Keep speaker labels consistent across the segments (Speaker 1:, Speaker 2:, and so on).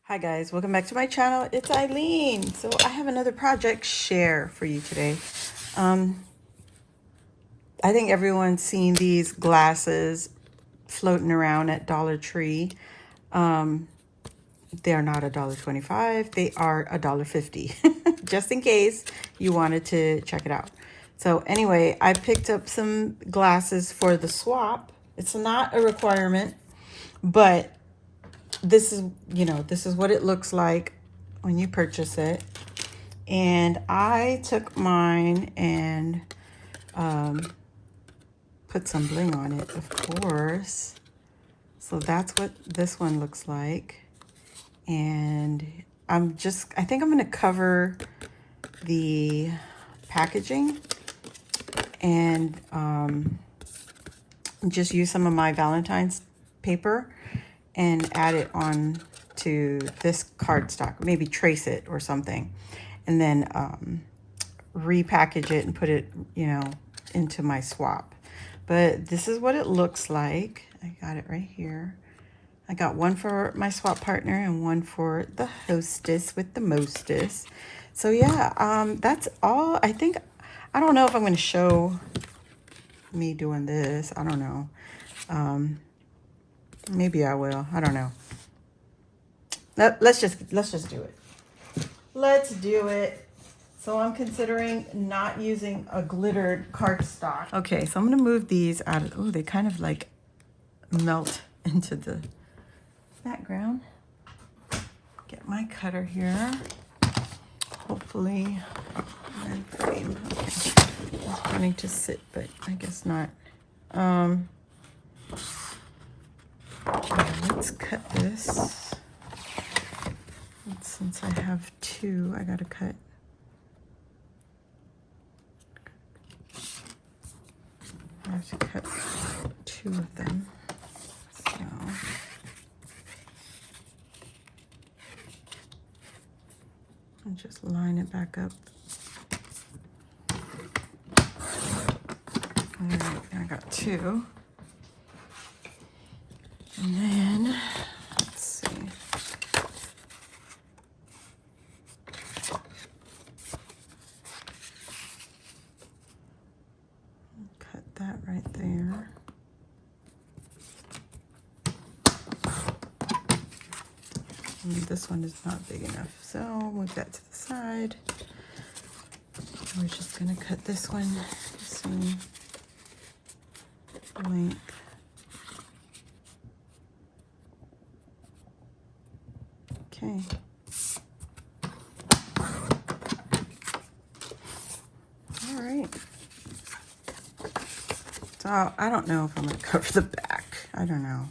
Speaker 1: Hi guys, welcome back to my channel. It's Eileen. So I have another project share for you today. I think everyone's seen these glasses floating around at Dollar Tree. They're not $1.25, they are $1.50. Just in case you wanted to check it out. So anyway, I picked up some glasses for the swap. It's not a requirement, but this is, this is what it looks like when you purchase it. And I took mine and put some bling on it, of course. So that's what this one looks like. And I think I'm going to cover the packaging and just use some of my Valentine's paper and add it on to this cardstock, maybe trace it or something, and then repackage it and put it, into my swap. But this is what it looks like. I got it right here. I got one for my swap partner and one for the hostess with the mostest. So yeah, that's all. I don't know if I'm going to show me doing this. I don't know. Maybe I will. I don't know. Let's just do it. Let's do it. So I'm considering not using a glittered cardstock. Okay, so I'm gonna move these out of, oh, they kind of like melt into the background. Get my cutter here. Hopefully, red frame. Okay, it's planning to sit, but I guess not. Okay, let's cut this. And since I have two, I gotta cut. I have to cut two of them. So and just line it back up. All right, I got two. And then, let's see. Cut that right there. And this one is not big enough, so move that to the side. We're just gonna cut this one the same length. Okay. All right. So I don't know if I'm gonna cover the back. I don't know.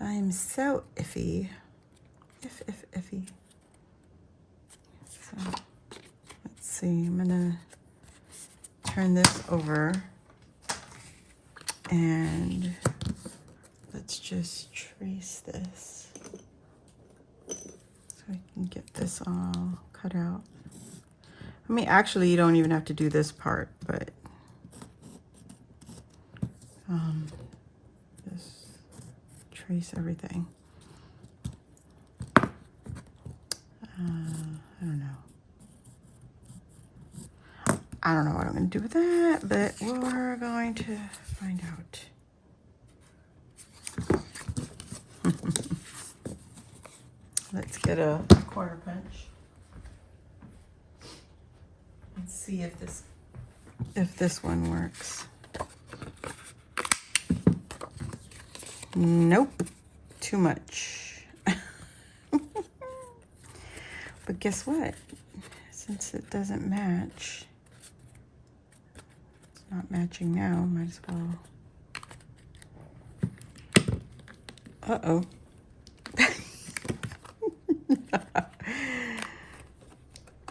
Speaker 1: I'm so iffy. Iffy. So let's see. I'm gonna turn this over and let's just trace this so I can get this all cut out. I mean, actually, you don't even have to do this part, but just trace everything. I don't know what I'm going to do with that, but we're going to find out. Let's get a corner punch. Let's see if this one works. Nope, too much. But guess what? Since it doesn't match, it's not matching now, might as well. Uh-oh.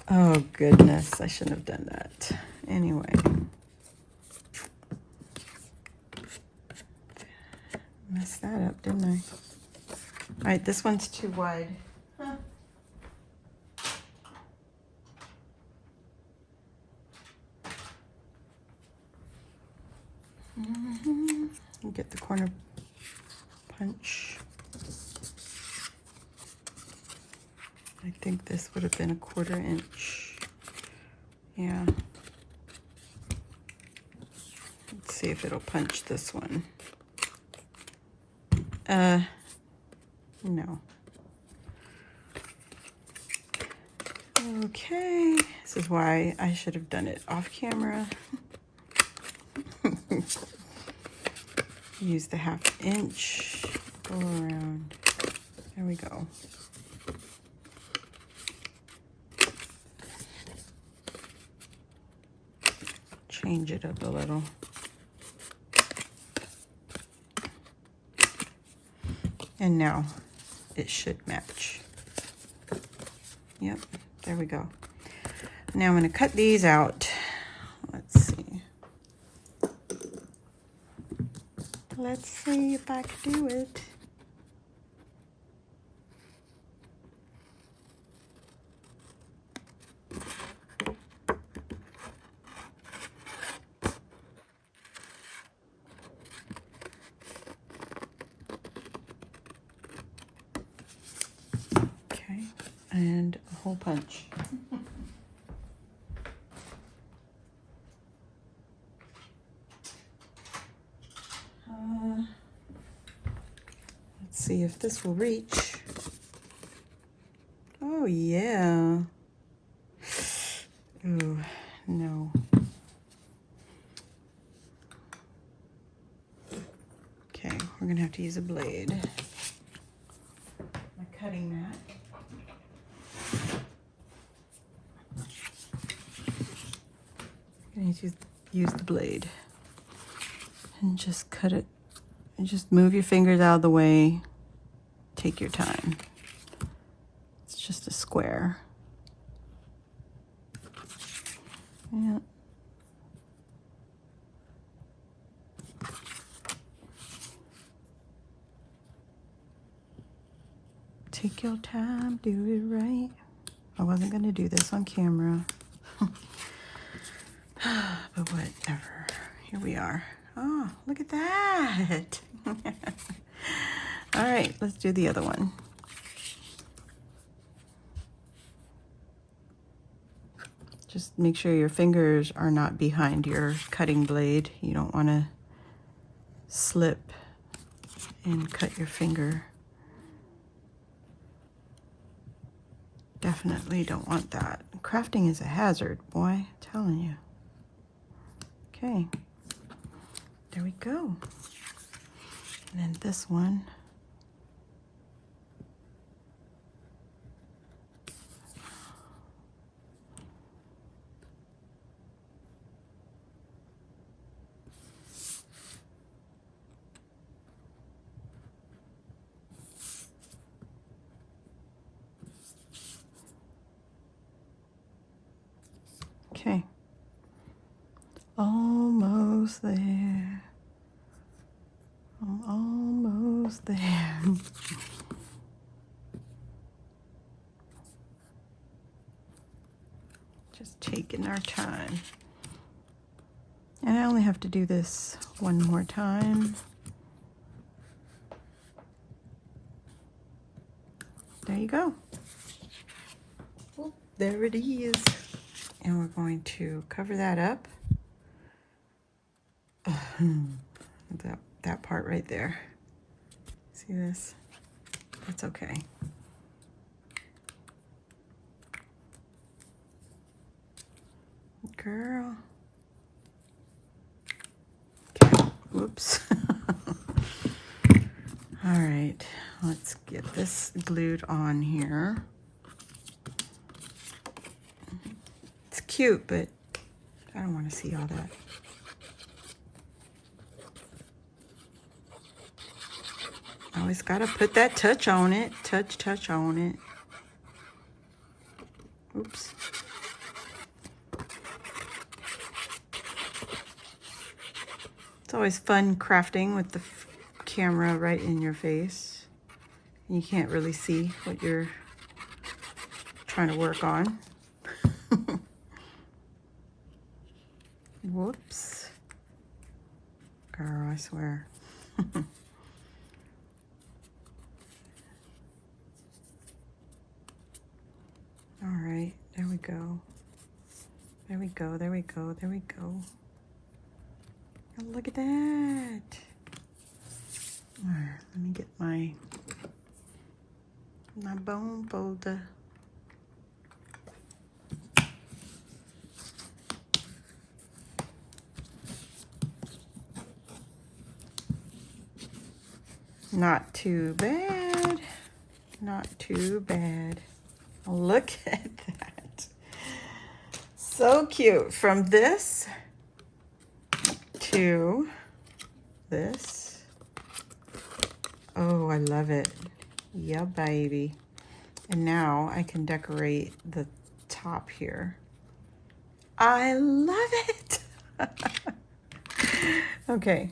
Speaker 1: Oh goodness, I shouldn't have done that. Anyway. Messed that up, didn't I? All right, this one's too wide. Huh. Get the corner punch. I think this would have been a 1/4 inch. Yeah. Let's see if it'll punch this one. No. Okay, this is why I should have done it off camera. Use the 1/2 inch, go around. There we go. Change it up a little. And now it should match. Yep, there we go. Now I'm going to cut these out. Let's see. Let's see if I can do it. Okay, and a hole punch. Let's see if this will reach. Oh yeah. Ooh, no. Okay, we're gonna have to use a blade. My cutting mat. I'm gonna use the blade and just cut it. And just move your fingers out of the way. Take your time. It's just a square. Yeah. Take your time, do it right. I wasn't gonna do this on camera. But whatever. Here we are. Oh, look at that. All right, let's do the other one. Just make sure your fingers are not behind your cutting blade. You don't want to slip and cut your finger. Definitely don't want that. Crafting is a hazard, boy, I'm telling you. Okay, there we go. And then this one. Okay. Almost there. I'm almost there. Just taking our time. And I only have to do this one more time. There you go. Oh, there it is. And we're going to cover that up. That part right there. See this? It's okay. Girl. Okay. Whoops. All right, let's get this glued on here. It's cute, but I don't want to see all that. Always got to put that touch on it. Touch on it. Oops. It's always fun crafting with the camera right in your face. You can't really see what you're trying to work on. Whoops. Girl, I swear. All right, there we go. There we go, there we go, there we go. Oh, look at that. All right, let me get my bone folder. Not too bad. Not too bad. Look at that. So cute. From this to this. Oh, I love it. Yeah, baby. And now I can decorate the top here. I love it. Okay.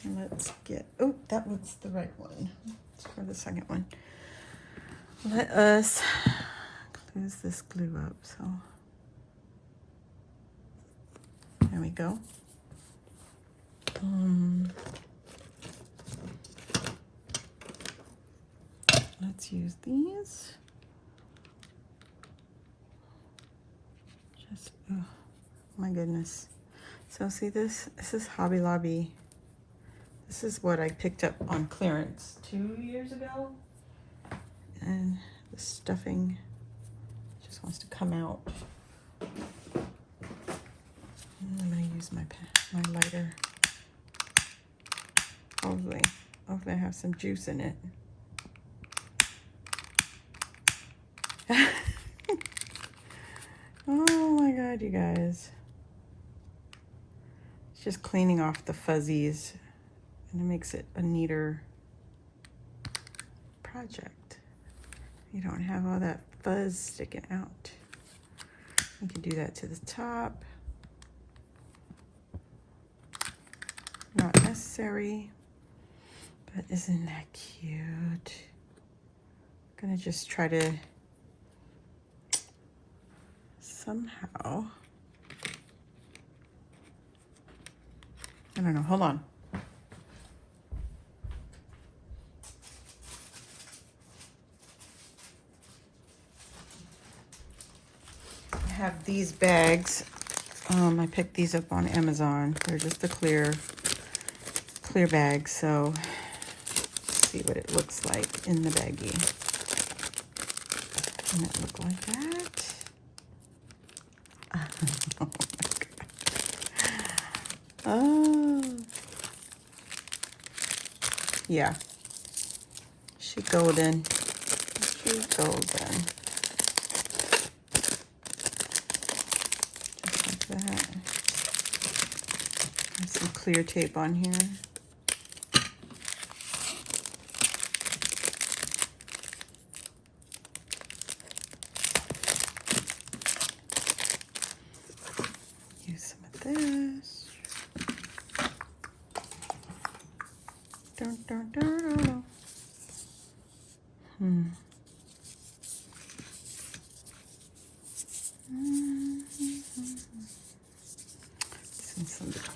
Speaker 1: Let's get, oh, that was the right one. Let's try the second one. Let us close this glue up, so. There we go. Let's use these. Just, oh my goodness. So see this? This is Hobby Lobby. This is what I picked up on clearance 2 years ago. And the stuffing just wants to come out. And I'm gonna use my lighter. Hopefully I have some juice in it. Oh my God, you guys. It's just cleaning off the fuzzies, and it makes it a neater project. You don't have all that fuzz sticking out. You can do that to the top. Not necessary, but isn't that cute? I'm gonna just try to somehow, I don't know, hold on. I have these bags. I picked these up on Amazon. They're just the clear bags, so let's see what it looks like in the baggie. Doesn't it look like that? Oh my God. Oh. Yeah. She golden. She's golden. Just like that. There's some clear tape on here. Use some of this. Dun, dun, dun, dun, dun.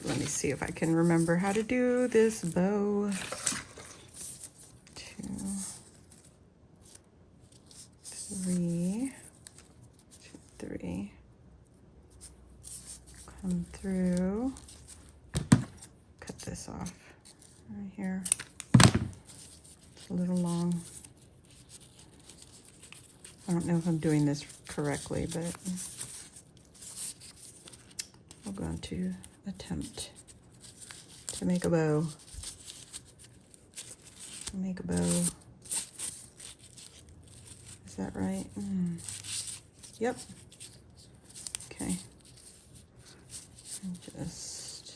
Speaker 1: Let me see if I can remember how to do this bow. 2, 3, 2, 3. Come through. Cut this off right here. It's a little long. I don't know if I'm doing this correctly, but I'm going to attempt to make a bow. Make a bow. Is that right? Yep. Okay. And just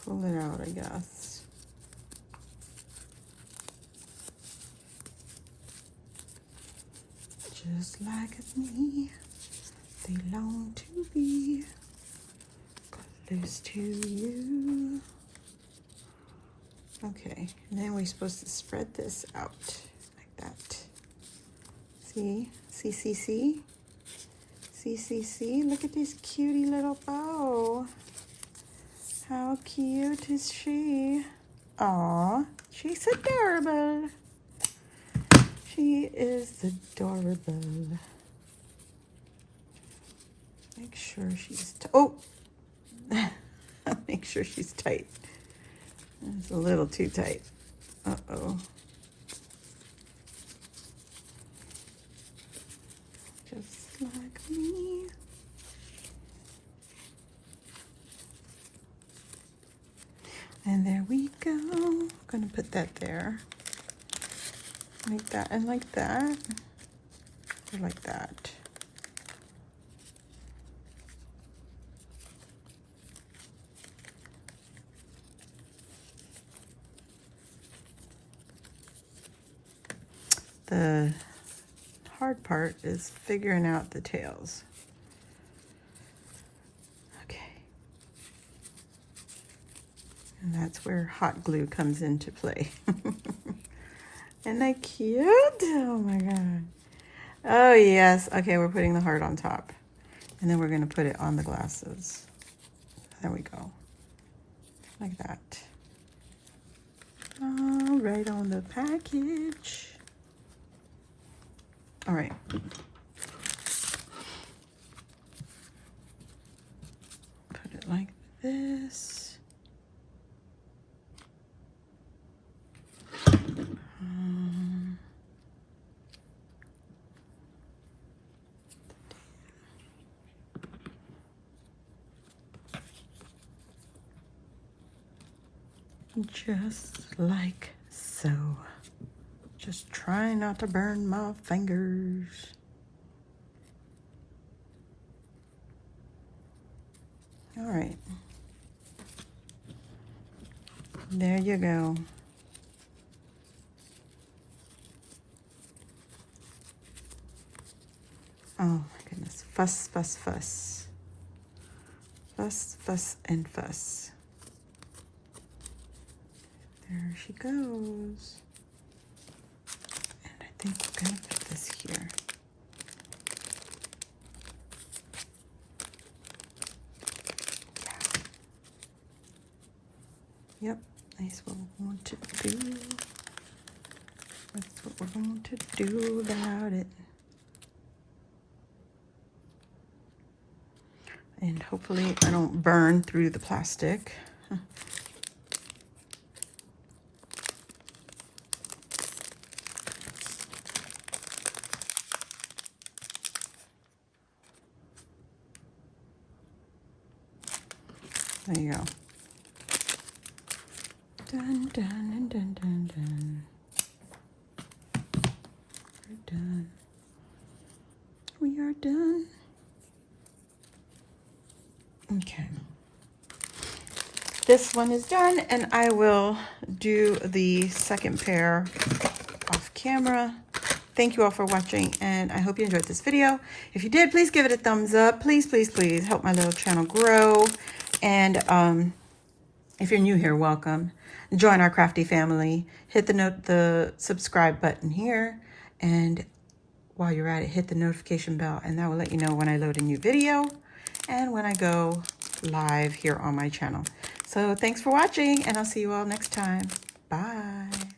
Speaker 1: pull it out, I guess. Just like me, they long to be close to you. Okay, and then we're supposed to spread this out like that. See? See, see, see? See, see, see? Look at this cutie little bow. How cute is she? Aw, she's adorable. She is adorable. Make sure she's, make sure she's tight. It's a little too tight. Uh-oh. Just like me. And there we go. I'm gonna put that there. Like that and like that. Or like that. The hard part is figuring out the tails. Okay. And that's where hot glue comes into play. Isn't that cute? Oh my God. Oh yes. Okay, we're putting the heart on top. And then we're going to put it on the glasses. There we go. Like that. All right, on the package. All right. Put it like this. Just like so. Just try not to burn my fingers. All right. There you go. Oh my goodness. Fuss, fuss, fuss. Fuss, fuss, and fuss. There she goes. And I think we're going to put this here. Yeah. Yep, that's what we want to do. That's what we're going to do about it. And hopefully I don't burn through the plastic. There you go. Dun, dun, and dun, dun, dun. We're done. We are done. Okay. This one is done, and I will do the second pair off camera. Thank you all for watching, and I hope you enjoyed this video. If you did, please give it a thumbs up. Please, please, please help my little channel grow. And if you're new here, welcome. Join our crafty family. Hit the subscribe button here, and while you're at it, hit the notification bell, and that will let you know when I load a new video and when I go live here on my channel. So thanks for watching, and I'll see you all next time. Bye.